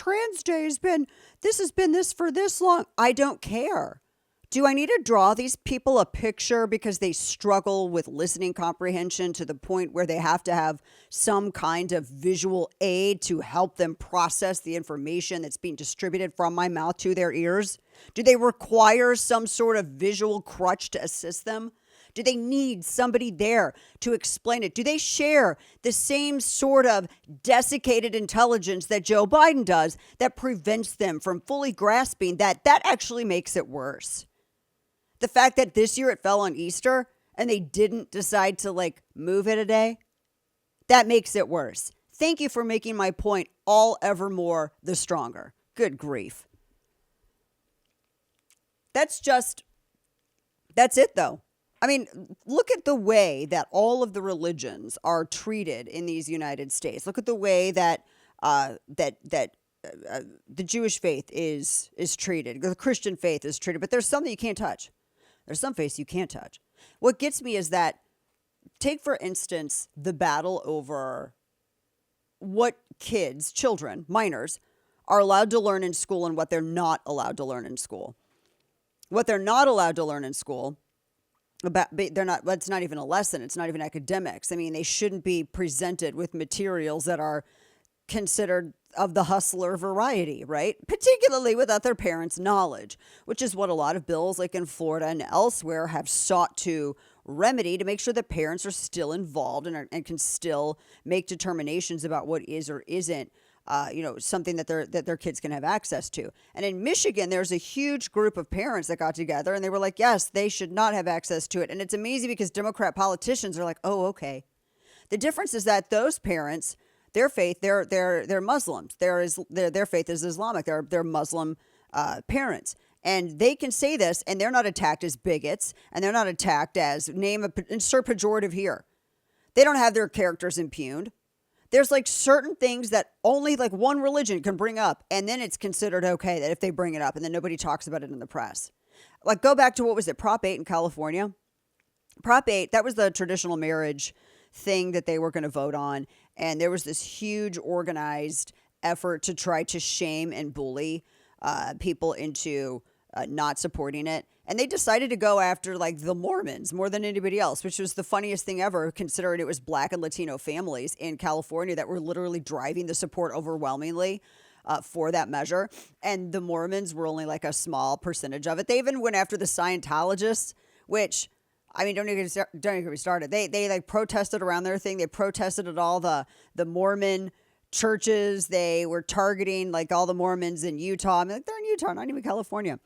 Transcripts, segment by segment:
trans day has been this for this long. I don't care. Do I need to draw these people a picture because they struggle with listening comprehension to the point where they have to have some kind of visual aid to help them process the information that's being distributed from my mouth to their ears? Do they require some sort of visual crutch to assist them? Do they need somebody there to explain it? Do they share the same sort of desiccated intelligence that Joe Biden does that prevents them from fully grasping that actually makes it worse? The fact that this year it fell on Easter and they didn't decide to move it a day, that makes it worse. Thank you for making my point all evermore the stronger. Good grief. That's it though. I mean, look at the way that all of the religions are treated in these United States. Look at the way that the Jewish faith is treated, the Christian faith is treated, but there's some that you can't touch. There's some faiths you can't touch. What gets me is that, take for instance, the battle over what children, minors, are allowed to learn in school and what they're not allowed to learn in school. What they're not allowed to learn in school, that's not even a lesson. It's not even academics. I mean, they shouldn't be presented with materials that are considered of the hustler variety, right? Particularly without their parents' knowledge, which is what a lot of bills like in Florida and elsewhere have sought to remedy, to make sure that parents are still involved and can still make determinations about what is or isn't something that their kids can have access to. And in Michigan, there's a huge group of parents that got together and they were like, yes, they should not have access to it. And it's amazing because Democrat politicians are like, oh, okay. The difference is that those parents, their faith, they're Muslims. Their faith is Islamic. They're Muslim parents. And they can say this and they're not attacked as bigots and they're not attacked as insert pejorative here. They don't have their characters impugned. There's certain things that only one religion can bring up. And then it's considered okay that if they bring it up and then nobody talks about it in the press. Go back to, what was it? Prop 8 in California. Prop 8, that was the traditional marriage thing that they were going to vote on. And there was this huge organized effort to try to shame and bully people into not supporting it. And they decided to go after the Mormons more than anybody else, which was the funniest thing ever, considering it was Black and Latino families in California that were literally driving the support overwhelmingly for that measure. And the Mormons were only a small percentage of it. They even went after the Scientologists, which, I mean, don't even get me started. They protested around their thing. They protested at all the Mormon churches. They were targeting all the Mormons in Utah. I mean, they're in Utah, not even California.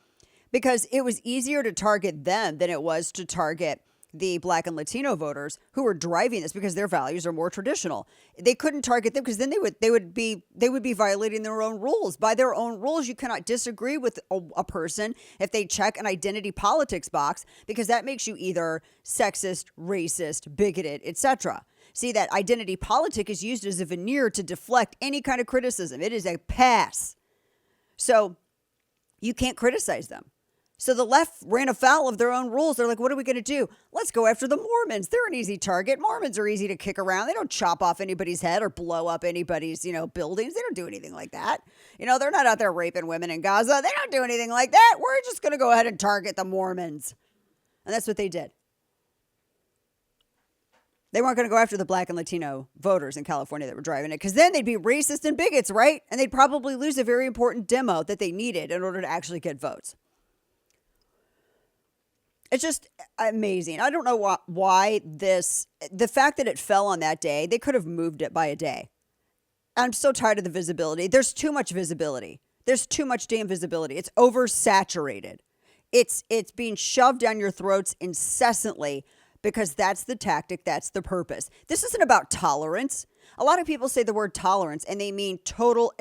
Because it was easier to target them than it was to target the Black and Latino voters who were driving this because their values are more traditional. They couldn't target them because then they would be violating their own rules. By their own rules, you cannot disagree with a person if they check an identity politics box, because that makes you either sexist, racist, bigoted, etc. See, that identity politic is used as a veneer to deflect any kind of criticism. It is a pass. So you can't criticize them. So the left ran afoul of their own rules. They're like, what are we going to do? Let's go after the Mormons. They're an easy target. Mormons are easy to kick around. They don't chop off anybody's head or blow up anybody's, buildings. They don't do anything like that. They're not out there raping women in Gaza. They don't do anything like that. We're just going to go ahead and target the Mormons. And that's what they did. They weren't going to go after the Black and Latino voters in California that were driving it, because then they'd be racist and bigots, right? And they'd probably lose a very important demo that they needed in order to actually get votes. It's just amazing. I don't know why the fact that it fell on that day, they could have moved it by a day. I'm so tired of the visibility. There's too much visibility. There's too much damn visibility. It's oversaturated. It's being shoved down your throats incessantly because that's the tactic. That's the purpose. This isn't about tolerance. A lot of people say the word tolerance and they mean total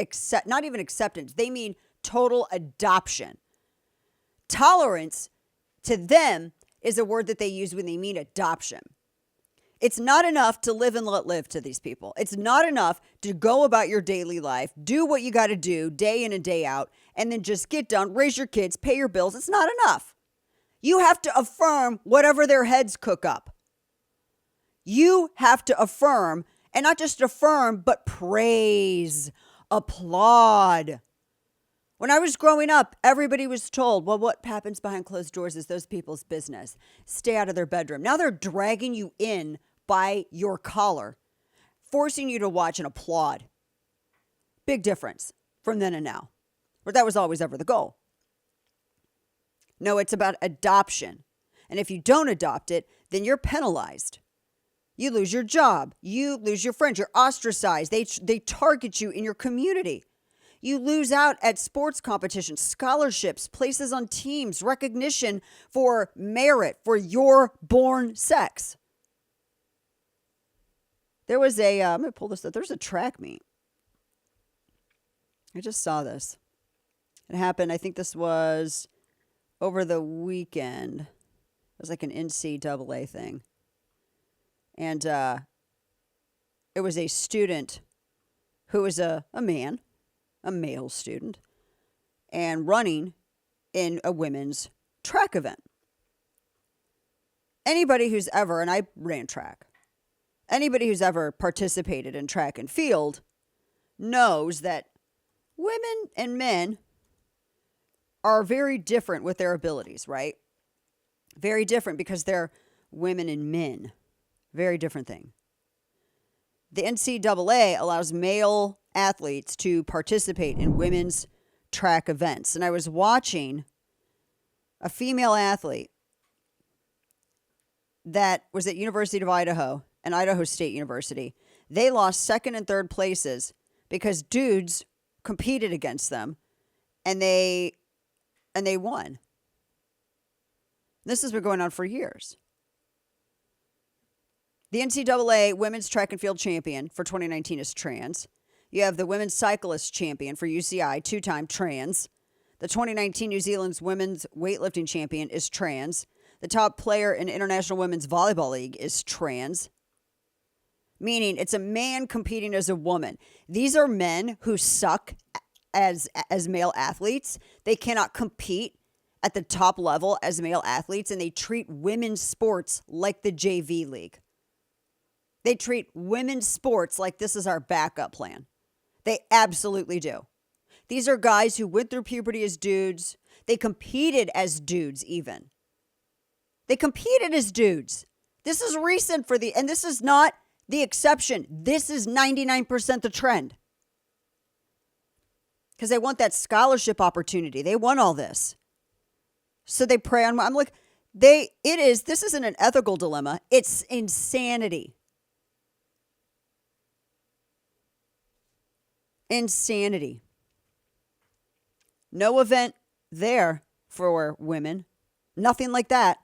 not even acceptance. They mean total adoption. Tolerance to them is a word that they use when they mean adoption. It's not enough to live and let live to these people. It's not enough to go about your daily life, do what you got to do day in and day out, and then just get done, raise your kids, pay your bills. It's not enough. You have to affirm whatever their heads cook up. You have to affirm, and not just affirm, but praise, applaud. When I was growing up, everybody was told, well, what happens behind closed doors is those people's business. Stay out of their bedroom. Now they're dragging you in by your collar, forcing you to watch and applaud. Big difference from then and now. Or that was always ever the goal. No, it's about adoption. And if you don't adopt it, then you're penalized. You lose your job. You lose your friends. You're ostracized. They target you in your community. You lose out at sports competitions, scholarships, places on teams, recognition for merit, for your born sex. There was I'm going to pull this up. There's a track meet. I just saw this. It happened, I think this was over the weekend. It was like an NCAA thing. And it was a student who was a man, a male student, and running in a women's track event. Anybody who's ever, and I ran track, anybody who's ever participated in track and field knows that women and men are very different with their abilities, right? Very different because they're women and men. Very different thing. The NCAA allows male athletes to participate in women's track events. And I was watching a female athlete that was at University of Idaho and Idaho State University. They lost second and third places because dudes competed against them and they won. This has been going on for years. The NCAA Women's Track and Field Champion for 2019 is trans. You have the Women's Cyclist Champion for UCI, two-time trans. The 2019 New Zealand's Women's Weightlifting Champion is trans. The top player in International Women's Volleyball League is trans. Meaning it's a man competing as a woman. These are men who suck as male athletes. They cannot compete at the top level as male athletes, and they treat women's sports like the JV league. They treat women's sports like this is our backup plan. They absolutely do. These are guys who went through puberty as dudes. They competed as dudes even. They competed as dudes. This is recent and this is not the exception. This is 99% the trend. Because they want that scholarship opportunity. They want all this. So they prey on, I'm like, this isn't an ethical dilemma. It's insanity. Insanity. No event there for women. Nothing like that.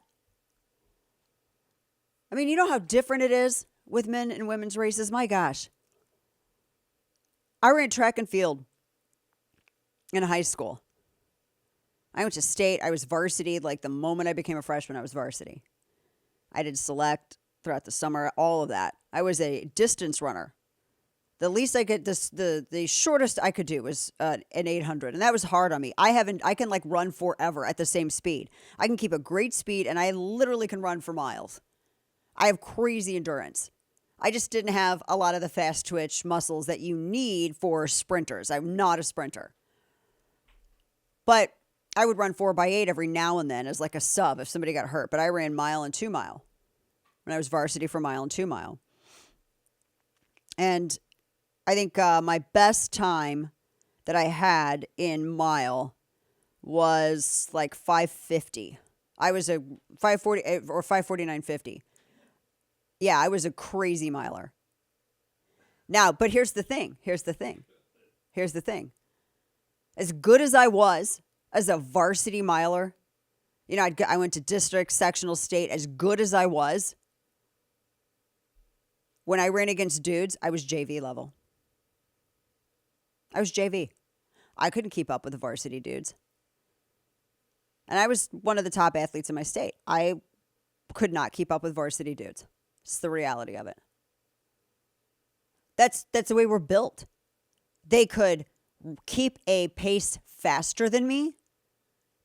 I mean, you know how different it is with men and women's races? My gosh. I ran track and field in high school. I went to state. I was varsity. Like the moment I became a freshman, I was varsity. I did select throughout the summer, all of that. I was a distance runner. The least I could, the shortest I could do was an 800, and that was hard on me. I can like run forever at the same speed. I can keep a great speed, and I literally can run for miles. I have crazy endurance. I just didn't have a lot of the fast twitch muscles that you need for sprinters. I'm not a sprinter. But I would run 4x8 every now and then as like a sub if somebody got hurt. But I ran mile and 2 mile when I was varsity for mile and 2 mile. And I think my best time that I had in mile was like 5:50. I was a 5:40 or 5:49:50. Yeah, I was a crazy miler. Now, but here's the thing. As good as I was as a varsity miler, you know, I went to district, sectional, state, as good as I was, when I ran against dudes, I was JV level. I was JV. I couldn't keep up with the varsity dudes. And I was one of the top athletes in my state. I could not keep up with varsity dudes. It's the reality of it. That's the way we're built. They could keep a pace faster than me,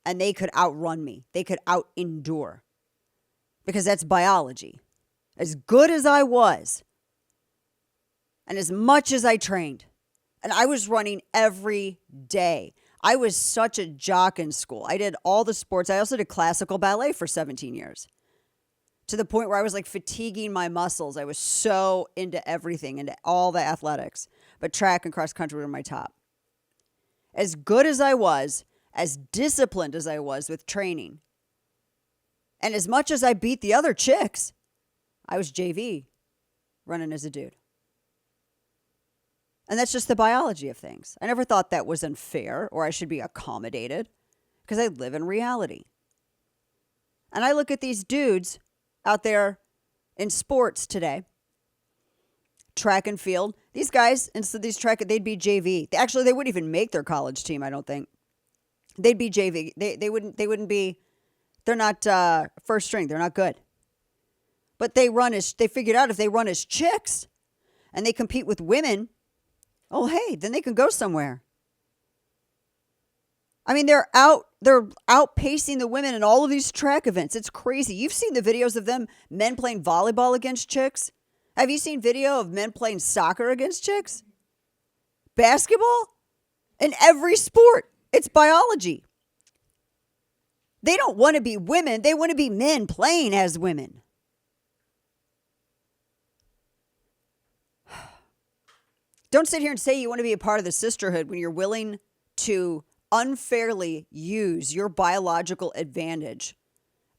and they could outrun me. They could out-endure. Because that's biology. As good as I was, and as much as I trained, and I was running every day. I was such a jock in school. I did all the sports. I also did classical ballet for 17 years, to the point where I was like fatiguing my muscles. I was so into everything, into all the athletics. But track and cross country were my top. As good as I was, as disciplined as I was with training, and as much as I beat the other chicks, I was JV running as a dude. And that's just the biology of things. I never thought that was unfair or I should be accommodated, because I live in reality. And I look at these dudes out there in sports today, track and field. These guys, instead of these track, they'd be JV. Actually, they wouldn't even make their college team, I don't think. They'd be JV. They wouldn't be, they're not first string. They're not good. But they figured out if they run as chicks and they compete with women, oh, hey, then they can go somewhere. I mean, they're outpacing the women in all of these track events. It's crazy. You've seen the videos of men playing volleyball against chicks. Have you seen video of men playing soccer against chicks? Basketball? In every sport. It's biology. They don't want to be women. They want to be men playing as women. Don't sit here and say you want to be a part of the sisterhood when you're willing to unfairly use your biological advantage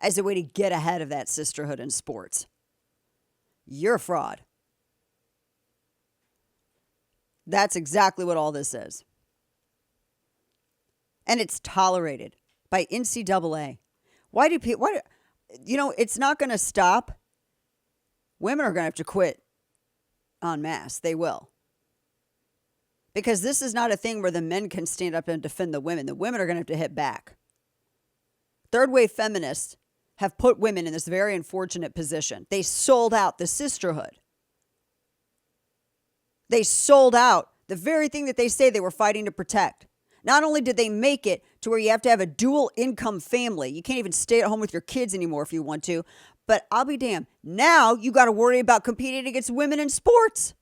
as a way to get ahead of that sisterhood in sports. You're a fraud. That's exactly what all this is. And it's tolerated by NCAA. It's not going to stop. Women are going to have to quit en masse. They will. Because this is not a thing where the men can stand up and defend the women. The women are going to have to hit back. Third wave feminists have put women in this very unfortunate position. They sold out the sisterhood. They sold out the very thing that they say they were fighting to protect. Not only did they make it to where you have to have a dual income family, you can't even stay at home with your kids anymore if you want to, but I'll be damned. Now you got to worry about competing against women in sports.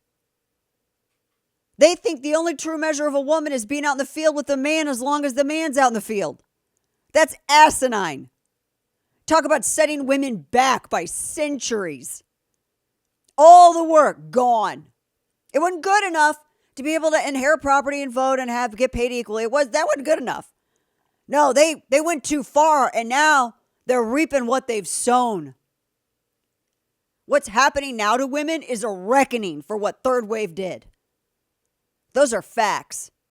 They think the only true measure of a woman is being out in the field with the man as long as the man's out in the field. That's asinine. Talk about setting women back by centuries. All the work gone. It wasn't good enough to be able to inherit property and vote and get paid equally. That wasn't good enough. No, they went too far, and now they're reaping what they've sown. What's happening now to women is a reckoning for what third wave did. Those are facts.